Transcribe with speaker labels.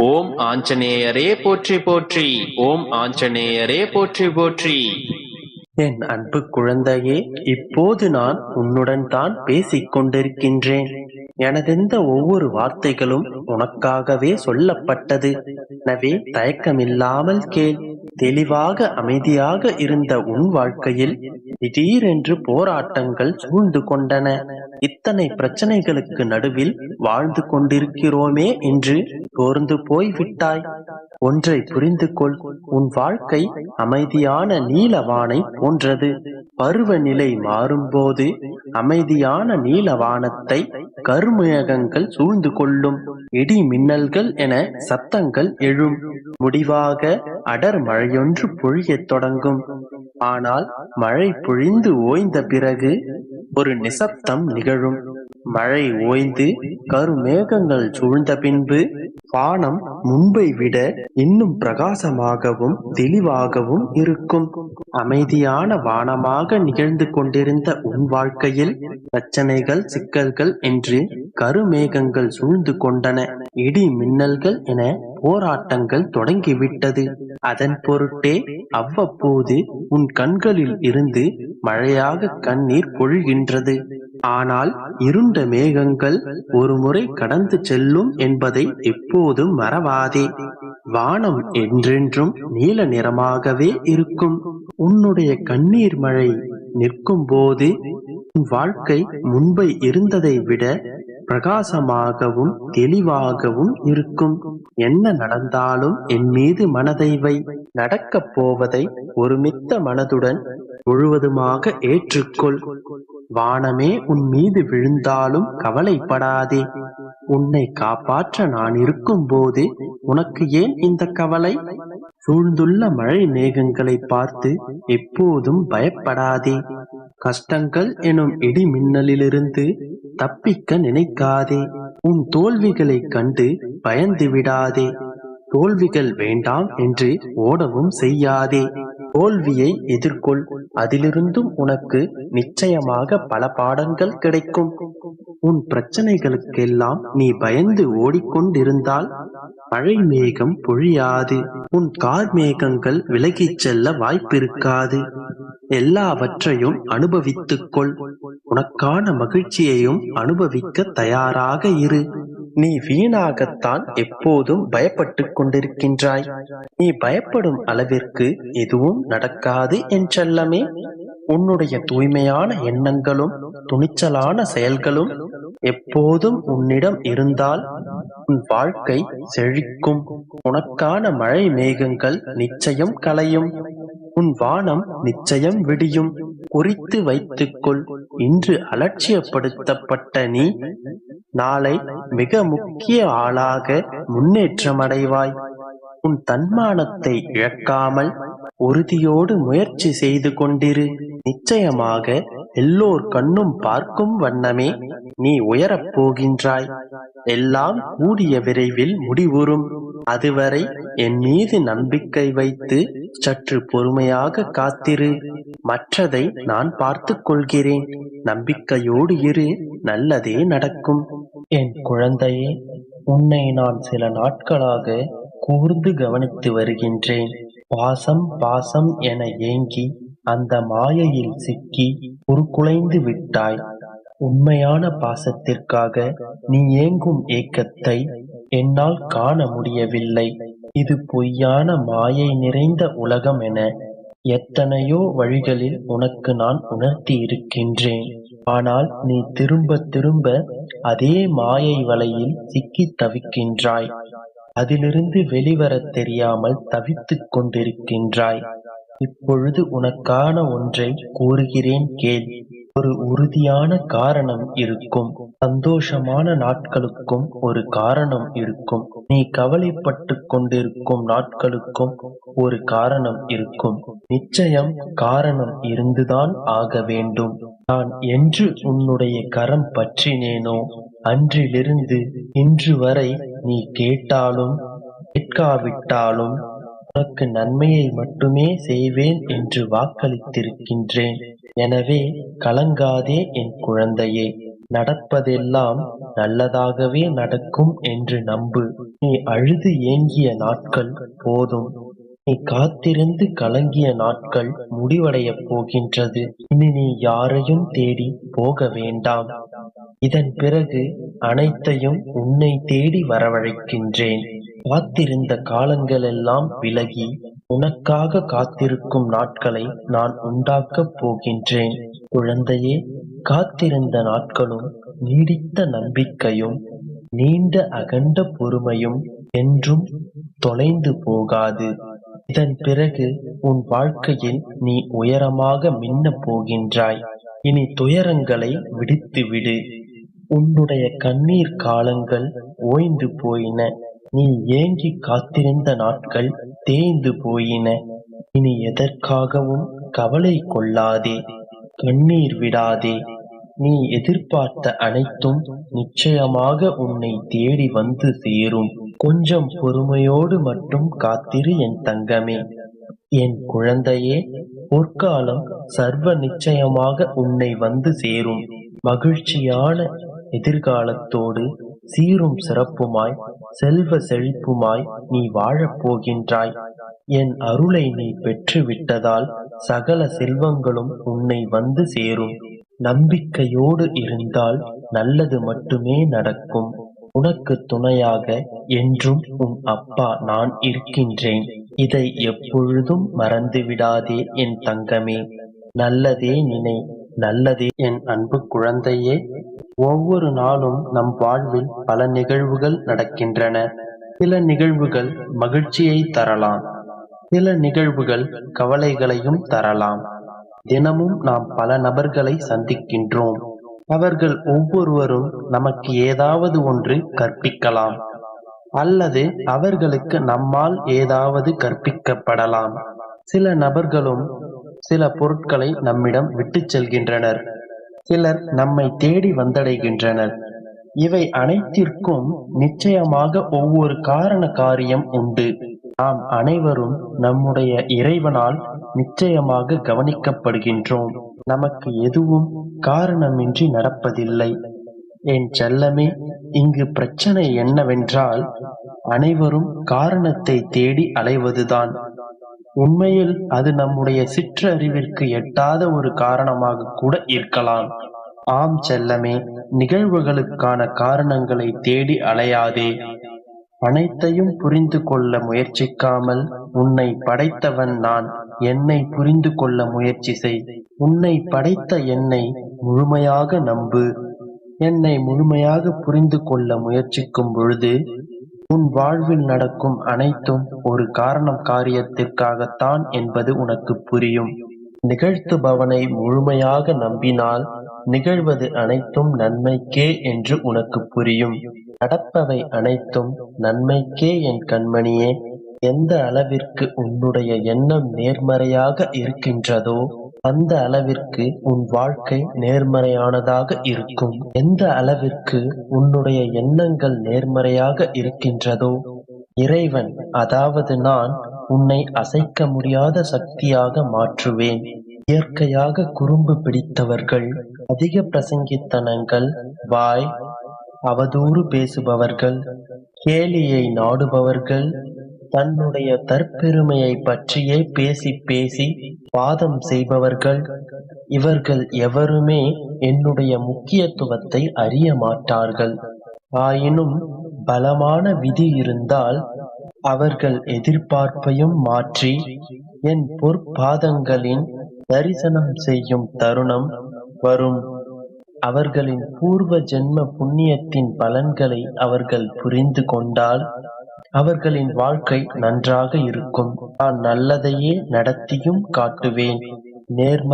Speaker 1: ஓம் ஆஞ்சநேயரே போற்றி போற்றி. ஓம் ஆஞ்சநேயரே போற்றி போற்றி.
Speaker 2: என் அன்பு குழந்தையே, இப்போது நான் உன்னுடன் தான் பேசிக் கொண்டிருக்கின்றேன். எனதெந்த ஒவ்வொரு வார்த்தைகளும் உனக்காகவே சொல்லப்பட்டது. எனவே தயக்கமில்லாமல் கேள். தெளிவாக அமைதியாக இருந்த உன் வாழ்க்கையில் திடீரென்று போராட்டங்கள் சூழ்ந்து கொண்டன. இத்தனை பிரச்சனைகளுக்கு நடுவில் வாழ்ந்து கொண்டிருக்கிறோமே என்று சோர்ந்து போய் விட்டாய். ஒன்றை புரிந்து கொள், உன் வாழ்க்கை அமைதியான நீலவானை போன்றது. பருவநிலை மாறும்போது அமைதியான நீலவானத்தை கருமேகங்கள் சூழ்ந்து கொள்ளும். இடி மின்னல்கள் என சத்தங்கள் எழும். முடிவாக அடர் மழையொன்று பொழியத் தொடங்கும். ஆனால் மழை பொழிந்து ஓய்ந்த பிறகு ஒரு நிசப்தம் நிகழும். மழை ஓய்ந்து கருமேகங்கள் சூழ்ந்த பின்பு வானம் முன்பை விட இன்னும் பிரகாசமாகவும் தெளிவாகவும் இருக்கும். அமைதியான வானமாக நிகழ்ந்து கொண்டிருந்த உன் வாழ்க்கையில் பிரச்சனைகள், சிக்கல்கள் என்று கருமேகங்கள் சூழ்ந்து கொண்டன. இடி மின்னல்கள் என போராட்டங்கள் தொடங்கிவிட்டது. அதன் பொருட்டே அவ்வப்போது உன் கண்களில் இருந்து மழையாக கண்ணீர் பொழிகின்றது. ஆனால் இருண்ட மேகங்கள் ஒரு முறை கடந்து செல்லும் என்பதை எப்போதும் மறவாதே. வானம் என்றென்றும் நீல நிறமாகவே இருக்கும். உன்னுடைய கண்ணீர் மழை நிற்கும் போது உன் வாழ்க்கை முன்பை இருந்ததை விட பிரகாசமாகவும் தெளிவாகவும் இருக்கும். என்ன நடந்தாலும் என் மீது மனதை வை. நடக்கப் போவதை ஒருமித்த மனதுடன் முழுவதுமாக ஏற்றுக்கொள். வானமே உன் மீது விழுந்தாலும் கவலைப்படாதே. உன்னை காப்பாற்ற நான் இருக்கும் போது உனக்கு ஏன் இந்த கவலை? சூழ்ந்துள்ள மழை மேகங்களை பார்த்து எப்போதும் பயப்படாதே. கஷ்டங்கள் எனும் இடி மின்னலிலிருந்து தப்பிக்க நினைக்காதே. உன் தோல்விகளை கண்டு பயந்து விடாதே. தோல்விகள் வேண்டாம் என்று ஓடவும் செய்யாதே. தோல்வியை எதிர்கொள். அதிலிருந்தும் உனக்கு நிச்சயமாக பல பாடங்கள் கிடைக்கும். உன் பிரச்சனைகளுக்கெல்லாம் நீ பயந்து ஓடிக்கொண்டிருந்தால் மழை மேகம் பொழியாது. உன் கார் மேகங்கள் விலகிச் செல்ல வாய்ப்பிருக்காது. எல்லாவற்றையும் அனுபவித்துக்கொள். உனக்கான மகிழ்ச்சியையும் அனுபவிக்க தயாராக இரு. நீ வீணாகத்தான் எப்போதும் பயப்பட்டு கொண்டிருக்கின்றாய். நீ பயப்படும் அளவிற்கு எதுவும் நடக்காது என் செல்லமே. உன்னுடைய தூய்மையான எண்ணங்களும் துணிச்சலான செயல்களும் எப்போதும் உன்னிடம் இருந்தால் உன் வாழ்க்கை செழிக்கும். உனக்கான மழை மேகங்கள் நிச்சயம் கலையும். உன் வானம் நிச்சயம் விடியும். குறித்து வைத்துக்கொள். இன்று அலட்சியப்படுத்தப்பட்ட நீ நாளை மிக முக்கிய ஆளாக முன்னேற்றமடைவாய். உன் தன்மானத்தை இழக்காமல் உறுதியோடு முயற்சி செய்து கொண்டிரு. நிச்சயமாக எல்லோர் கண்ணும் பார்க்கும் வண்ணமே நீ உயரப் போகின்றாய். எல்லாம் கூடிய விரைவில் முடிவுறும். அதுவரை என் மீது நம்பிக்கை வைத்து சற்று பொறுமையாக காத்திரு. மற்றதை நான் பார்த்துக் கொள்கிறேன். நம்பிக்கையோடு இரு. நல்லதே நடக்கும். என் குழந்தையே, உன்னை நான் சில நாட்களாக கூர்ந்து கவனித்து வருகின்றேன். பாசம் பாசம் என ஏங்கி அந்த மாயையில் சிக்கி உருக்குலைந்து விட்டாய். உண்மையான பாசத்திற்காக நீ ஏங்கும் ஏக்கத்தை என்னால் காண முடியவில்லை. இது பொய்யான மாயை நிறைந்த உலகம் என எத்தனையோ வழிகளில் உனக்கு நான் உணர்த்தி இருக்கின்றேன். ஆனால் நீ திரும்ப திரும்ப அதே மாயை வலையில் சிக்கி தவிக்கின்றாய். அதிலிருந்து வெளிவரத் தெரியாமல் தவித்துக் கொண்டிருக்கின்றாய். இப்பொழுது உனக்கான ஒன்றை கூறுகிறேன் கேள். ஒரு உறுதியான காரணம் இருக்கும். சந்தோஷமான நாட்களுக்கும் ஒரு காரணம் இருக்கும். நீ கவலைப்பட்டு கொண்டிருக்கும் நாட்களுக்கும் ஒரு காரணம் இருக்கும். நிச்சயம் காரணம் இருந்துதான் ஆக வேண்டும். நான் என்று உன்னுடைய கரம் பற்றினேனோ அன்றிலிருந்து இன்று வரை நீ கேட்டாலும் கேட்காவிட்டாலும் உனக்கு நன்மையை மட்டுமே செய்வேன் என்று வாக்களித்திருக்கின்றேன். எனவே கலங்காதே என் குழந்தையே. நடப்பதெல்லாம் நல்லதாகவே நடக்கும் என்று நம்பு. நீ அழுது ஏங்கிய நாட்கள் போதும். நீ காத்திருந்து கலங்கிய நாட்கள் முடிவடையப் போகின்றது. இனி நீ யாரையும் தேடி போக வேண்டாம். இதன் பிறகு அனைத்தையும் உன்னை தேடி வரவழைக்கின்றேன். காத்திருந்த காலங்களெல்லாம் விலகி உனக்காக காத்திருக்கும் நாட்களை நான் உண்டாக்கப் போகின்றேன். குழந்தையே, காத்திருந்த நாட்களும் நீடித்த நம்பிக்கையும் நீண்ட அகண்ட பொறுமையும் என்றும் தொலைந்து போகாது. இதன் பிறகு உன் வாழ்க்கையில் நீ உயரமாக மின்னப் போகின்றாய். இனி துயரங்களை விடுத்துவிடு. உன்னுடைய கண்ணீர் காலங்கள் ஓய்ந்து போயின. நீ ஏங்கி காத்திருந்த நாட்கள் தேய்ந்து போயின. இனி எதற்காகவும் கவலை கொள்ளாதே, கண்ணீர் விடாதே. நீ எதிர்பார்த்த அனைத்தும் நிச்சயமாக உன்னை தேடி வந்து சேரும். கொஞ்சம் பொறுமையோடு மட்டும் காத்திரு என் தங்கமே. என் குழந்தையே, பொற்காலம் சர்வ நிச்சயமாக உன்னை வந்து சேரும். மகிழ்ச்சியான எதிர்காலத்தோடு சீரும் சிறப்புமாய் செல்வ செழிப்புமாய் நீ வாழப் போகின்றாய். என் அருளை நீ பெற்று விட்டதால் சகல செல்வங்களும் உன்னை வந்து சேரும். நம்பிக்கையோடு இருந்தால் நல்லது மட்டுமே நடக்கும். உனக்கு துணையாக என்றும் உன் அப்பா நான் இருக்கின்றேன். இதை எப்பொழுதும் மறந்துவிடாதே என் தங்கமே. நல்லதே நினை, நல்லதே என் அன்பு குழந்தையே. ஒவ்வொரு நாளும் நம் வாழ்வில் பல நிகழ்வுகள் நடக்கின்றன. சில நிகழ்வுகள் மகிழ்ச்சியை தரலாம், சில நிகழ்வுகள் கவலைகளையும் தரலாம். தினமும் நாம் பல நபர்களை சந்திக்கின்றோம். அவர்கள் ஒவ்வொருவரும் நமக்கு ஏதாவது ஒன்று கற்பிக்கலாம், அல்லது அவர்களுக்கு நம்மால் ஏதாவது கற்பிக்கப்படலாம். சில நபர்களும் சில பொருட்களை நம்மிடம் விட்டுச் செல்கின்றனர். சிலர் நம்மை தேடி வந்தடைகின்றனர். இவை அனைத்திற்கும் நிச்சயமாக ஒவ்வொரு காரண காரியம் உண்டு. நாம் அனைவரும் நம்முடைய இறைவனால் நிச்சயமாக கவனிக்கப்படுகின்றோம். நமக்கு எதுவும் காரணமின்றி நடப்பதில்லை. என் செல்லமே, இங்கு பிரச்சனை என்னவென்றால் அனைவரும் காரணத்தை தேடி அலைவதுதான். உண்மையில் அது நம்முடைய சிற்றறிவிற்கு எட்டாத ஒரு காரணமாக கூட இருக்கலாம். ஆம் செல்லமே, நிகழ்வுகளுக்கான காரணங்களை தேடி அலையாதே. அனைத்தையும் புரிந்து கொள்ள முயற்சிக்காமல் உன்னை படைத்தவன் நான், என்னை புரிந்து கொள்ள முயற்சி செய். உன்னை படைத்த என்னை முழுமையாக நம்பு. என்னை முழுமையாக புரிந்து கொள்ள முயற்சிக்கும் பொழுது உன் வாழ்வில் நடக்கும் அனைத்தும் ஒரு காரணம் காரியத்திற்காகத்தான் என்பது உனக்கு புரியும். நிகழ்த்துபவனை முழுமையாக நம்பினால் நிகழ்வது அனைத்தும் நன்மைக்கே என்று உனக்கு புரியும். நடப்பவை அனைத்தும் நன்மைக்கே என் கண்மணியே. எந்த அளவிற்கு உன்னுடைய எண்ணம் நேர்மறையாக இருக்கின்றதோ அந்த அளவிற்கு உன் வாழ்க்கை நேர்மறையானதாக இருக்கும். எந்த அளவிற்கு உன்னுடைய எண்ணங்கள் நேர்மறையாக இருக்கின்றதோ இறைவன், அதாவது நான், உன்னை அசைக்க முடியாத சக்தியாக மாற்றுவேன். இயற்கையாக குறும்பு பிடித்தவர்கள், அதிக பிரசங்கித்தனங்கள், வாய் அவதூறு பேசுபவர்கள், கேலியை நாடுபவர்கள், தன்னுடைய தற்பெருமையை பற்றியே பேசி பேசி வாதம் செய்பவர்கள், இவர்கள் எவருமே என்னுடைய முக்கியத்துவத்தை அறிய மாட்டார்கள். ஆயினும் பலமான விதி இருந்தால் அவர்கள் எதிர்பார்ப்பையும் மாற்றி என் பொற்பாதங்களின் தரிசனம் செய்யும் தருணம் வரும். அவர்களின் பூர்வ ஜென்ம புண்ணியத்தின் பலன்களை அவர்கள் புரிந்து கொண்டால் அவர்களின் வாழ்க்கை நன்றாக இருக்கும். நான் நல்லதையே நடத்தியும் காட்டுவேன். நேர்மறை